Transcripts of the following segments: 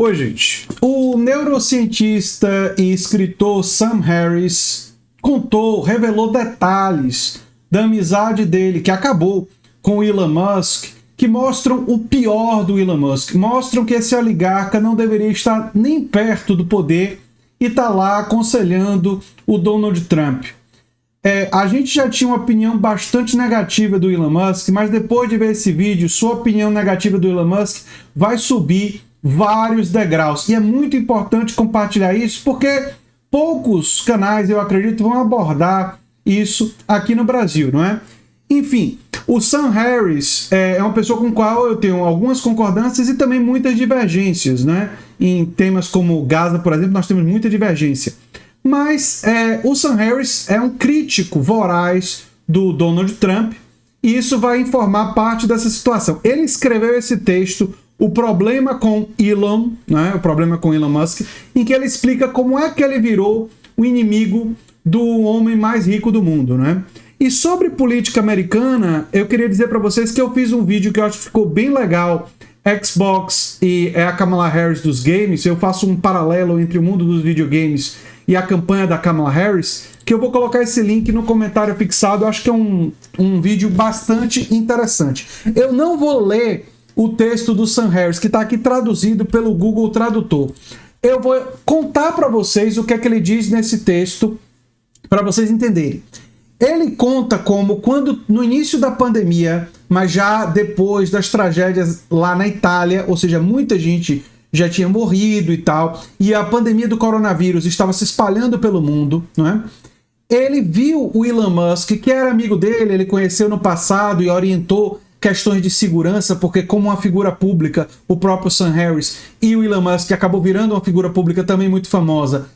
Oi, gente. O neurocientista e escritor Sam Harris revelou detalhes da amizade dele, que acabou com o Elon Musk, que mostram o pior do Elon Musk. Mostram que esse oligarca não deveria estar nem perto do poder e está lá aconselhando o Donald Trump. A gente já tinha uma opinião bastante negativa do Elon Musk, mas depois de ver esse vídeo, sua opinião negativa do Elon Musk vai subir vários degraus. E é muito importante compartilhar isso, porque poucos canais, eu acredito, vão abordar isso aqui no Brasil, não é? Enfim, o Sam Harris é uma pessoa com a qual eu tenho algumas concordâncias e também muitas divergências, né? Em temas como Gaza, por exemplo, nós temos muita divergência. Mas o Sam Harris é um crítico voraz do Donald Trump e isso vai informar parte dessa situação. Ele escreveu esse texto, O Problema com Elon, né? O Problema com Elon Musk, em que ele explica como é que ele virou o inimigo do homem mais rico do mundo, né? E sobre política americana, eu queria dizer para vocês que eu fiz um vídeo que eu acho que ficou bem legal, Xbox e a Kamala Harris dos games. Eu faço um paralelo entre o mundo dos videogames e a campanha da Kamala Harris, que eu vou colocar esse link no comentário fixado. Eu acho que é um vídeo bastante interessante. Eu não vou ler o texto do Sam Harris, que está aqui traduzido pelo Google Tradutor. Eu vou contar para vocês o que é que ele diz nesse texto, para vocês entenderem. Ele conta como, quando no início da pandemia, mas já depois das tragédias lá na Itália, ou seja, muita gente já tinha morrido e tal, e a pandemia do coronavírus estava se espalhando pelo mundo, não é? Ele viu o Elon Musk, que era amigo dele, ele conheceu no passado e orientou questões de segurança, porque como uma figura pública, o próprio Sam Harris e o Elon Musk acabou virando uma figura pública também muito famosa,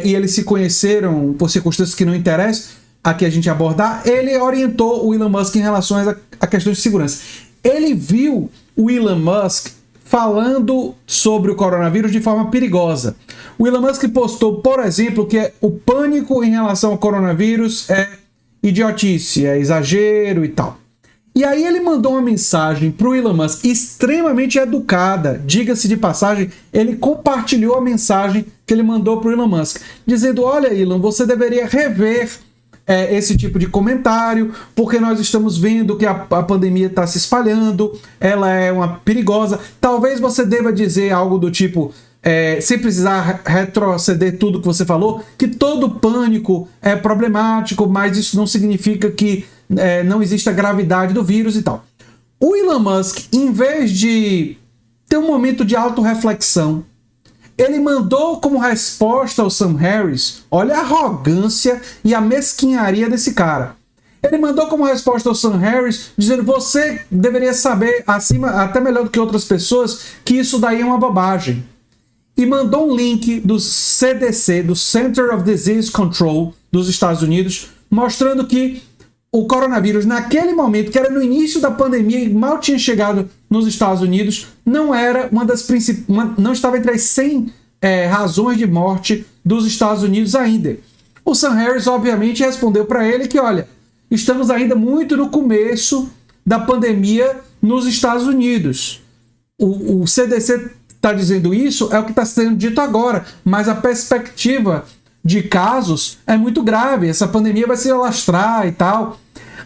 e eles se conheceram por circunstâncias que não interessam aqui a gente abordar. Ele orientou o Elon Musk em relação a questões de segurança. Ele viu o Elon Musk falando sobre o coronavírus de forma perigosa. O Elon Musk postou, por exemplo, que o pânico em relação ao coronavírus é idiotice, é exagero e tal. E aí ele mandou uma mensagem para o Elon Musk extremamente educada, diga-se de passagem, ele compartilhou a mensagem que ele mandou para o Elon Musk, dizendo: olha, Elon, você deveria rever esse tipo de comentário, porque nós estamos vendo que a pandemia está se espalhando, ela é uma perigosa, talvez você deva dizer algo do tipo, sem precisar retroceder tudo que você falou, que todo pânico é problemático, mas isso não significa que não existe a gravidade do vírus e tal. O Elon Musk, em vez de ter um momento de autorreflexão, ele mandou como resposta ao Sam Harris, olha a arrogância e a mesquinharia desse cara. Ele mandou como resposta ao Sam Harris, dizendo: você deveria saber, até melhor do que outras pessoas, que isso daí é uma bobagem. E mandou um link do CDC, do Center of Disease Control dos Estados Unidos, mostrando que o coronavírus, naquele momento, que era no início da pandemia e mal tinha chegado nos Estados Unidos, não era não estava entre as 100 razões de morte dos Estados Unidos ainda. O Sam Harris, obviamente, respondeu para ele que, olha, estamos ainda muito no começo da pandemia nos Estados Unidos. O CDC está dizendo isso, é o que está sendo dito agora, mas a perspectiva de casos é muito grave, essa pandemia vai se alastrar e tal.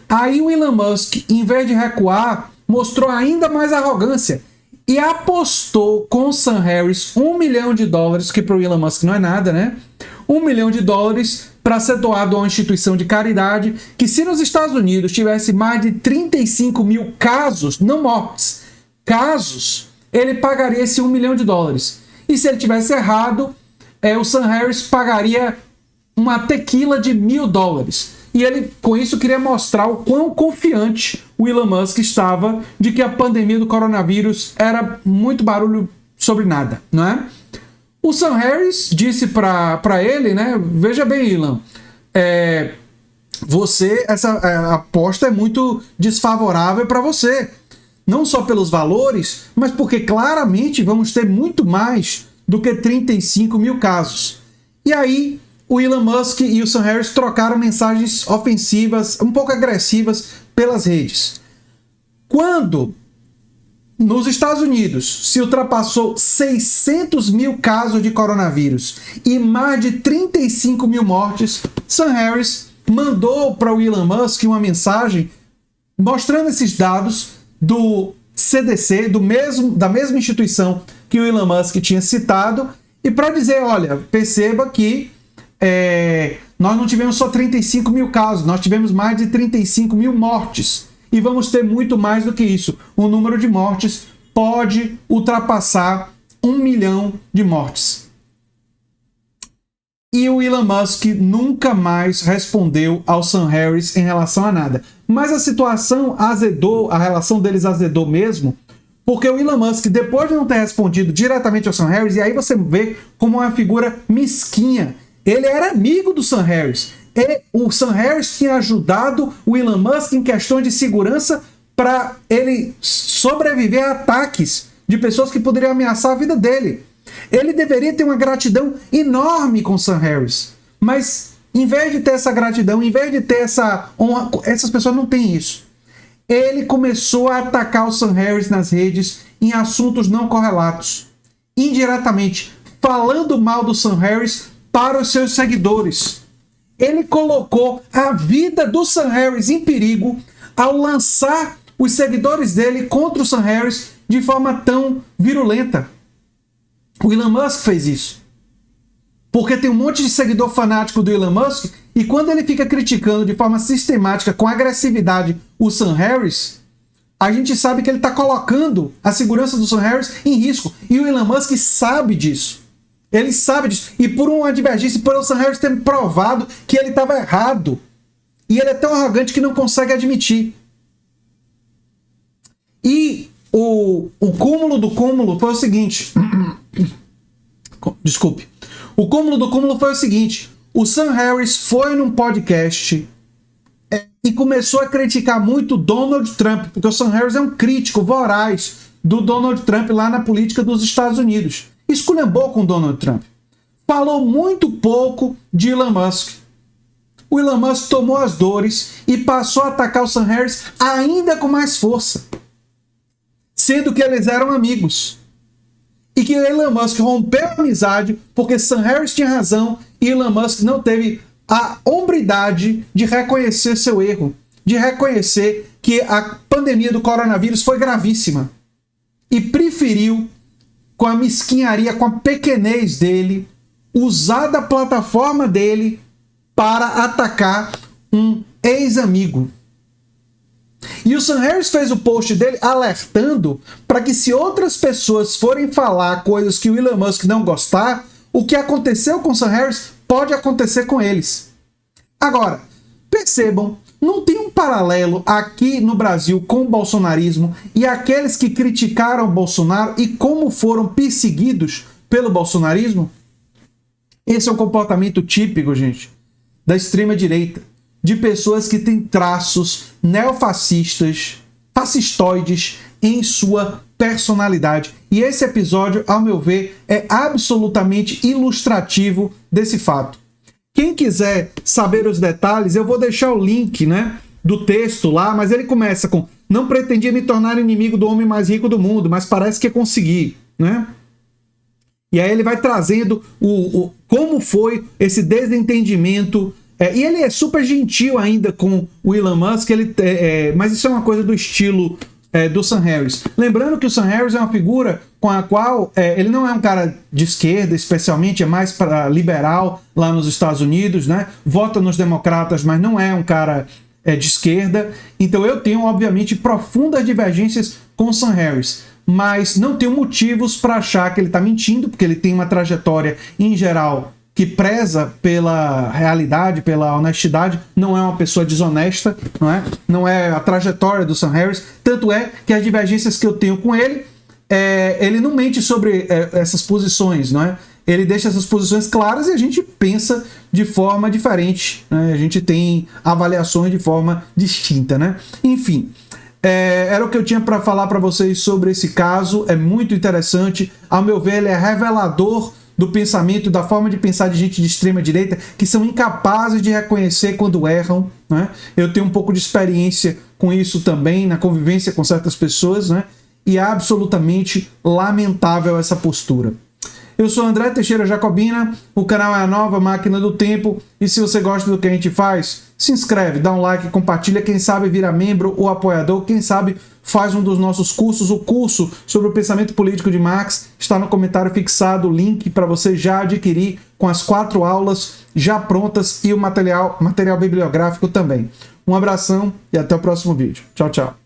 Aí o Elon Musk, em vez de recuar, mostrou ainda mais arrogância e apostou com o Sam Harris $1 milhão, que para o Elon Musk não é nada, né? $1 milhão para ser doado a uma instituição de caridade, que se nos Estados Unidos tivesse mais de 35 mil casos, não mortes, casos, ele pagaria esse $1 milhão. E se ele tivesse errado, o Sam Harris pagaria uma tequila de $1.000. E ele, com isso, queria mostrar o quão confiante o Elon Musk estava de que a pandemia do coronavírus era muito barulho sobre nada, não é? O Sam Harris disse para ele, né? Veja bem, Elon, essa aposta é muito desfavorável para você. Não só pelos valores, mas porque claramente vamos ter muito mais do que 35 mil casos. E aí, o Elon Musk e o Sam Harris trocaram mensagens ofensivas, um pouco agressivas, pelas redes. Quando nos Estados Unidos se ultrapassou 600 mil casos de coronavírus e mais de 35 mil mortes, Sam Harris mandou para o Elon Musk uma mensagem mostrando esses dados do CDC, da mesma instituição que o Elon Musk tinha citado, e para dizer, olha, perceba que nós não tivemos só 35 mil casos, nós tivemos mais de 35 mil mortes. E vamos ter muito mais do que isso. O número de mortes pode ultrapassar 1 milhão de mortes. E o Elon Musk nunca mais respondeu ao Sam Harris em relação a nada. Mas a situação azedou, a relação deles azedou mesmo, porque o Elon Musk, depois de não ter respondido diretamente ao Sam Harris, e aí você vê como é uma figura mesquinha. Ele era amigo do Sam Harris. O Sam Harris tinha ajudado o Elon Musk em questões de segurança para ele sobreviver a ataques de pessoas que poderiam ameaçar a vida dele. Ele deveria ter uma gratidão enorme com o Sam Harris. Mas, em vez de ter essa gratidão, em vez de ter essa honra, essas pessoas não têm isso. Ele começou a atacar o Sam Harris nas redes em assuntos não correlatos. Indiretamente, falando mal do Sam Harris para os seus seguidores. Ele colocou a vida do Sam Harris em perigo ao lançar os seguidores dele contra o Sam Harris de forma tão virulenta. O Elon Musk fez isso. Porque tem um monte de seguidor fanático do Elon Musk e quando ele fica criticando de forma sistemática, com agressividade, o Sam Harris, a gente sabe que ele está colocando a segurança do Sam Harris em risco. E o Elon Musk sabe disso. Ele sabe disso. E por uma divergência, por o Sam Harris ter provado que ele estava errado. E ele é tão arrogante que não consegue admitir. E o cúmulo do cúmulo foi o seguinte. Desculpe. O cúmulo do cúmulo foi o seguinte. O Sam Harris foi num podcast e começou a criticar muito Donald Trump, porque o Sam Harris é um crítico voraz do Donald Trump lá na política dos Estados Unidos. Esculhambou com Donald Trump. Falou muito pouco de Elon Musk. O Elon Musk tomou as dores e passou a atacar o Sam Harris ainda com mais força. Sendo que eles eram amigos. E que Elon Musk rompeu a amizade porque Sam Harris tinha razão e Elon Musk não teve a hombridade de reconhecer seu erro. De reconhecer que a pandemia do coronavírus foi gravíssima. E preferiu, com a mesquinharia, com a pequenez dele, usar da plataforma dele para atacar um ex-amigo. E o Sam Harris fez o post dele alertando para que se outras pessoas forem falar coisas que o Elon Musk não gostar, o que aconteceu com o Sam Harris pode acontecer com eles. Agora, percebam, não tem um paralelo aqui no Brasil com o bolsonarismo e aqueles que criticaram o Bolsonaro e como foram perseguidos pelo bolsonarismo? Esse é um comportamento típico, gente, da extrema-direita, de pessoas que têm traços neofascistas, fascistoides em sua personalidade. E esse episódio, ao meu ver, é absolutamente ilustrativo desse fato. Quem quiser saber os detalhes, eu vou deixar o link, né, do texto lá, mas ele começa com: não pretendia me tornar inimigo do homem mais rico do mundo, mas parece que consegui, né? E aí ele vai trazendo como foi esse desentendimento. E ele é super gentil ainda com o Elon Musk, mas isso é uma coisa do estilo do Sam Harris. Lembrando que o Sam Harris é uma figura com a qual ele não é um cara de esquerda, especialmente, é mais para liberal lá nos Estados Unidos, né? Vota nos democratas, mas não é um cara de esquerda. Então eu tenho, obviamente, profundas divergências com o Sam Harris, mas não tenho motivos para achar que ele está mentindo, porque ele tem uma trajetória, em geral, que preza pela realidade, pela honestidade, não é uma pessoa desonesta, não é a trajetória do Sam Harris, tanto é que as divergências que eu tenho com ele, ele não mente sobre essas posições, não é? Ele deixa essas posições claras e a gente pensa de forma diferente, né? A gente tem avaliações de forma distinta, né? Enfim, era o que eu tinha para falar para vocês sobre esse caso, é muito interessante, ao meu ver ele é revelador do pensamento, da forma de pensar de gente de extrema direita que são incapazes de reconhecer quando erram, né? Eu tenho um pouco de experiência com isso também, na convivência com certas pessoas, né? e absolutamente lamentável essa postura. Eu sou André Teixeira Jacobina, o canal é a Nova Máquina do Tempo, e se você gosta do que a gente faz, se inscreve, dá um like, compartilha, quem sabe vira membro ou apoiador, quem sabe faz um dos nossos cursos. O curso sobre o pensamento político de Marx está no comentário fixado, o link para você já adquirir com as 4 aulas já prontas e o material bibliográfico também. Um abração e até o próximo vídeo. Tchau, tchau.